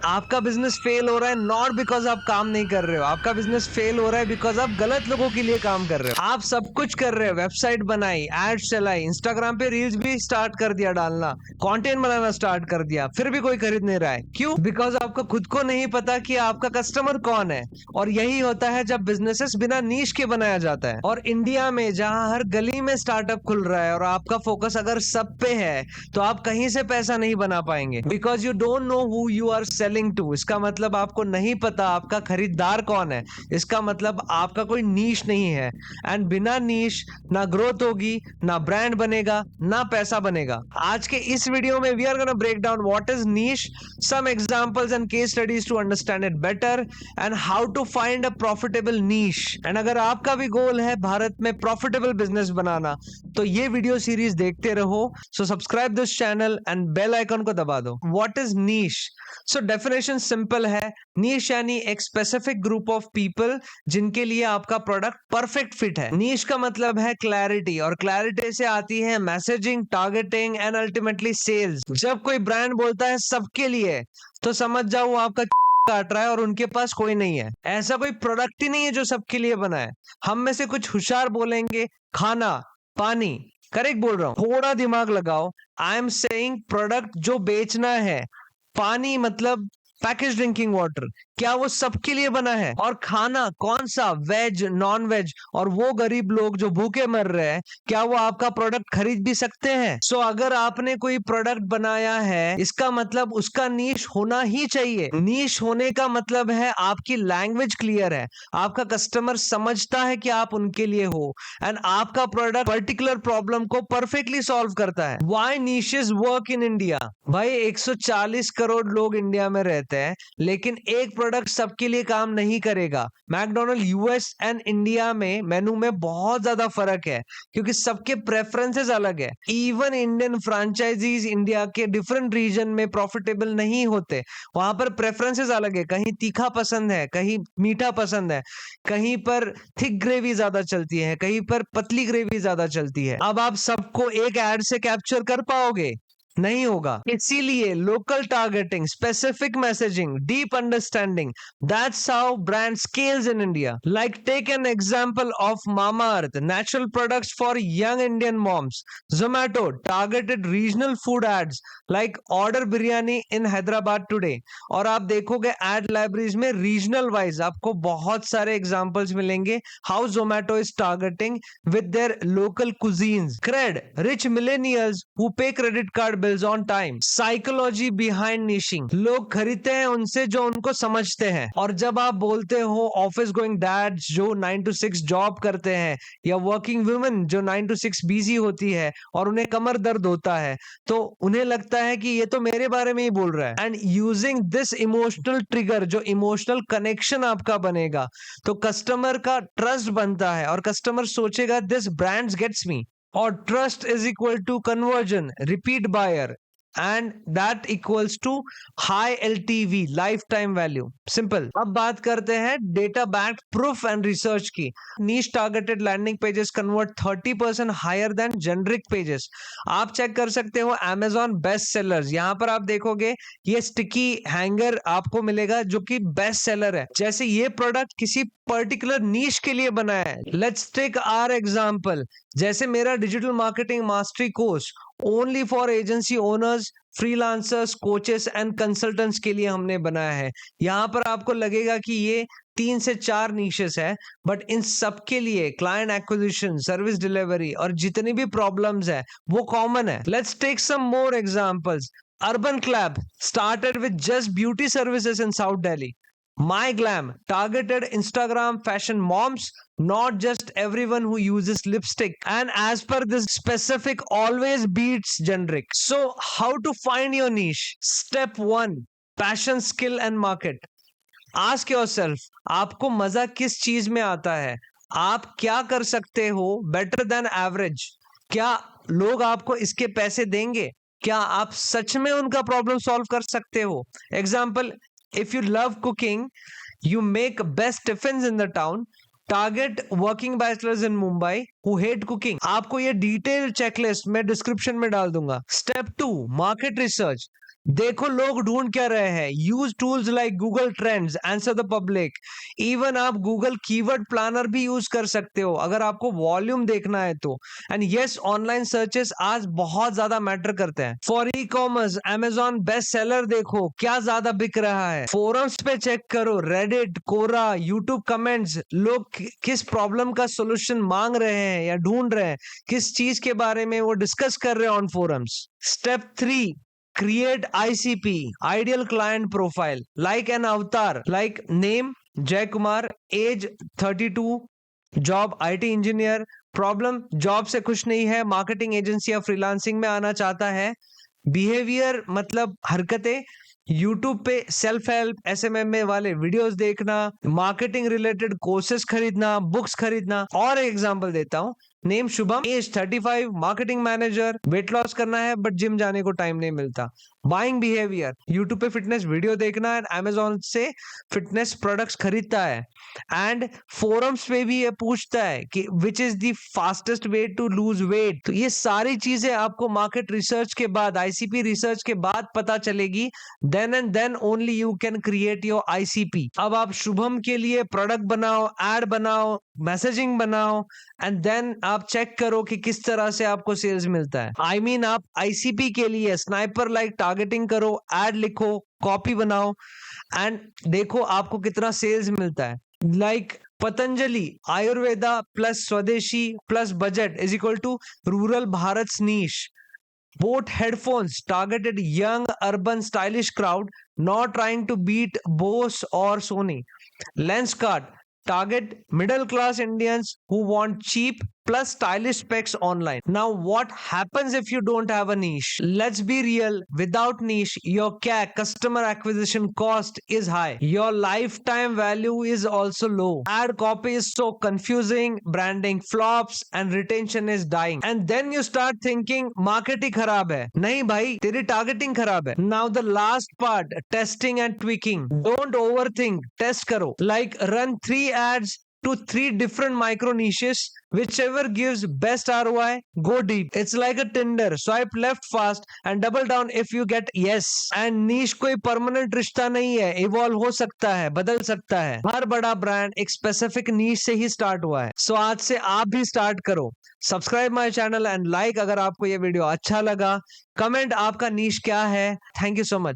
आपका business fail हो रहा है नॉट बिकॉज आप काम नहीं कर रहे हो, आपका बिजनेस फेल हो रहा है बिकॉज आप गलत लोगों के लिए काम कर रहे हो। आप सब कुछ कर रहे हो, वेबसाइट बनाई, एड चलाई, इंस्टाग्राम पे रील्स भी स्टार्ट कर दिया डालना, कंटेंट बनाना स्टार्ट कर दिया, फिर भी कोई खरीद नहीं रहा है। क्यों? बिकॉज आपको खुद को नहीं पता कि आपका कस्टमर कौन है। और यही होता है जब बिजनेसेस बिना नीश के बनाया जाता है। और इंडिया में जहां हर गली में स्टार्टअप खुल रहा है और आपका फोकस अगर सब पे है तो आप कहीं से पैसा नहीं बना पाएंगे, because you don't know who you are selling to. इसका मतलब आपको नहीं पता आपका खरीदार कौन है। इसका मतलब आपका कोई नीश नहीं है। एंड बिना नीश ना ग्रोथ होगी, ना ब्रांड बनेगा, ना पैसा बनेगा। आज के इस वीडियो में we are gonna break down what is niche, some examples and case studies to understand it better, and how to find a profitable niche. And अगर आपका भी गोल है भारत में प्रॉफिटेबल बिजनेस बनाना तो ये वीडियो सीरीज देखते रहो। So subscribe this channel and bell icon को दबा दो। What is niche? So definition simple है। नीश यानी एक स्पेसिफिक ग्रुप ऑफ पीपल जिनके लिए आपका प्रोडक्ट परफेक्ट फिट है। नीश का मतलब है क्लैरिटी, और क्लैरिटी से आती है messaging, targeting and ultimately sales. जब कोई ब्रांड बोलता है सबके लिए तो समझ जाओ वो आपका काट रहा है और उनके पास कोई नहीं है। ऐसा कोई प्रोडक्ट ही नहीं है जो सबके लिए बना है। हम में से कुछ होशियार बोलेंगे खाना, पानी। करेक्ट बोल रहा हूं, थोड़ा दिमाग लगाओ। आई एम सेइंग प्रोडक्ट जो बेचना है। पानी मतलब पैकेज ड्रिंकिंग वाटर, क्या वो सबके लिए बना है? और खाना कौन सा, वेज, नॉन वेज, और वो गरीब लोग जो भूखे मर रहे हैं, क्या वो आपका प्रोडक्ट खरीद भी सकते हैं? सो अगर आपने कोई प्रोडक्ट बनाया है इसका मतलब उसका नीश होना ही चाहिए। नीश होने का मतलब है आपकी लैंग्वेज क्लियर है, आपका कस्टमर समझता है कि आप उनके लिए हो, एंड आपका प्रोडक्ट पर्टिकुलर प्रॉब्लम को परफेक्टली सॉल्व करता है। Why niches work in India? भाई 140 करोड़ लोग इंडिया में रहते हैं, लेकिन एक प्रोडक्ट सबके लिए काम नहीं करेगा। मैकडोनल्ड यूएस एंड इंडिया में मेनू में बहुत ज्यादा फर्क है क्योंकि सबके प्रेफरेंसेस अलग है। इवन इंडियन फ्रेंचाइजीज इंडिया के डिफरेंट रीजन में प्रॉफिटेबल नहीं होते, वहां पर प्रेफरेंसेस अलग है। कहीं तीखा पसंद है, कहीं मीठा पसंद है, कहीं पर थिक ग्रेवी ज्यादा चलती है, कहीं पर पतली ग्रेवी ज्यादा चलती है। अब आप सबको एक एड से कैप्चर कर पाओगे? नहीं होगा। इसीलिए local targeting, specific messaging, deep understanding, that's how brand scales in India. Like take an example of Mamaearth, natural products for young Indian moms. Zomato targeted regional food ads like order biryani in Hyderabad today. और आप देखोगे ad libraries में regional wise आपको बहुत सारे examples मिलेंगे how Zomato is targeting with their local cuisines. CRED, rich millennials who pay credit card bills on time. Psychology behind Nishing, लोग खरीदते हैं उनसे जो उनको समझते हैं। और जब आप बोलते हो ऑफिस गोइंग डैड्स जो 9 to 6 जॉब करते हैं, या वर्किंग वुमेन जो 9 to 6 बिजी होती है और उन्हें कमर दर्द होता है, तो उन्हें लगता है कि ये तो मेरे बारे में ही बोल रहा है। And using this emotional trigger, जो इमोशनल कनेक्शन आपका बनेगा, तो कस्टमर का ट्रस्ट बनता है और कस्टमर सोचेगा दिस ब्रांड्स गेट्स मी। और trust is equal to conversion, repeat buyer, and that equals to high LTV, life time value. Simple. अब बात करते हैं data backed proof and research की। Niche targeted landing pages convert 30% higher than generic pages. आप check कर सकते हो Amazon best sellers, यहां पर आप देखोगे ये स्टिकी हैंगर आपको मिलेगा जो कि बेस्ट सेलर है, जैसे ये प्रोडक्ट किसी पर्टिकुलर नीश के लिए बना है। लेट्स टेक आवर एग्जांपल, जैसे मेरा digital marketing mastery course only for agency owners, freelancers, coaches and consultants के लिए हमने बनाया है। यहां पर आपको लगेगा कि ये 3 से 4 नीशेस है, बट इन सब के लिए क्लाइंट एक्विजिशन, सर्विस डिलीवरी और जितनी भी प्रॉब्लम्स है वो कॉमन है। Let's take some more examples. Urban Clap started with just beauty services in South Delhi. My Glam targeted Instagram fashion moms, not just everyone who uses lipstick. And as per this specific always beats generic. So how to find your niche? Step 1, passion, skill and market. Ask yourself, आपको मजा किस चीज में आता है? आप क्या कर सकते हो बेटर देन एवरेज? क्या लोग आपको इसके पैसे देंगे? क्या आप सच में उनका प्रॉब्लम सॉल्व कर सकते हो? Example, if you love cooking, you make best tiffins in the town. Target working bachelors in Mumbai who hate cooking. आपको ये डिटेल चेकलिस्ट मैं डिस्क्रिप्शन में डाल दूंगा। Step 2, market research. देखो लोग ढूंढ क्या रहे हैं। Use tools like Google trends, answer the public. Even आप गूगल कीवर्ड प्लानर भी यूज कर सकते हो अगर आपको वॉल्यूम देखना है तो। एंड यस, ऑनलाइन सर्चेस आज बहुत ज्यादा मैटर करते हैं। For e commerce, Amazon best seller देखो क्या ज्यादा बिक रहा है। फोरम्स पे चेक करो, रेडिट, कोरा, यूट्यूब कमेंट्स, लोग किस प्रॉब्लम का सोल्यूशन मांग रहे हैं या ढूंढ रहे हैं, किस चीज के बारे में वो डिस्कस कर रहे हैं on forums. Step 3, create ICP, ideal client profile, like an avatar, like name Jay Kumar, age 32, job IT engineer, problem job से खुश नहीं है, मार्केटिंग एजेंसी या फ्रीलांसिंग में आना चाहता है, बिहेवियर मतलब हरकतें, यूट्यूब पे सेल्फ हेल्प SMM वाले वीडियोस देखना, मार्केटिंग रिलेटेड कोर्सेज खरीदना, बुक्स खरीदना। और एग्जांपल देता हूं, name Shubham, age 35, marketing manager, weight loss करना है बट जिम जाने को टाइम नहीं मिलता। बाइंग बिहेवियर, यूट्यूब पे फिटनेस वीडियो देखना है, अमेजोन से फिटनेस प्रोडक्ट्स खरीदता है। एंड फोरम्स पे भी ये पूछता है कि which is the fastest way to lose weight. तो ये सारी चीजें आपको मार्केट रिसर्च के बाद, ICP रिसर्च के बाद पता चलेगी। Then and then only you can create your ICP। अब आप शुभम के लिए प्रोडक्ट बनाओ, एड बनाओ, मैसेजिंग बनाओ, एंड देन आप चेक करो कि किस तरह से आपको सेल्स मिलता है। I mean, आप ICP के लिए स्नाइपर लाइक टारगेटिंग करो, एड लिखो, कॉपी बनाओ एंड देखो आपको कितना सेल्स मिलता है। Like Patanjali, Ayurveda plus swadeshi plus budget is equal to rural Bharat niche. Boat headphones targeted young, urban, stylish crowd, not trying to beat Bose or Sony. Lenskart target middle class Indians who want cheap plus stylish specs online. Now, what happens if you don't have a niche? Let's be real. Without niche, your CAC, customer acquisition cost, is high. Your lifetime value is also low. Ad copy is so confusing, branding flops, and retention is dying. And then you start thinking, market ही खराब है। नहीं भाई, तेरी targeting खराब है। Now the last part, testing and tweaking. Don't overthink. Test करो. Like run 3 ads to 3 different micro niches, whichever gives best ROI, go deep. It's like a Tinder, swipe left fast and double down if you get yes. And niche कोई permanent रिश्ता नहीं है, evolve हो सकता है, बदल सकता है। हर बड़ा ब्रांड एक स्पेसिफिक नीश से ही स्टार्ट हुआ है। सो आज से आप भी स्टार्ट करो। Subscribe my channel and like अगर आपको ये वीडियो अच्छा लगा। कमेंट आपका नीश क्या है। Thank you so much.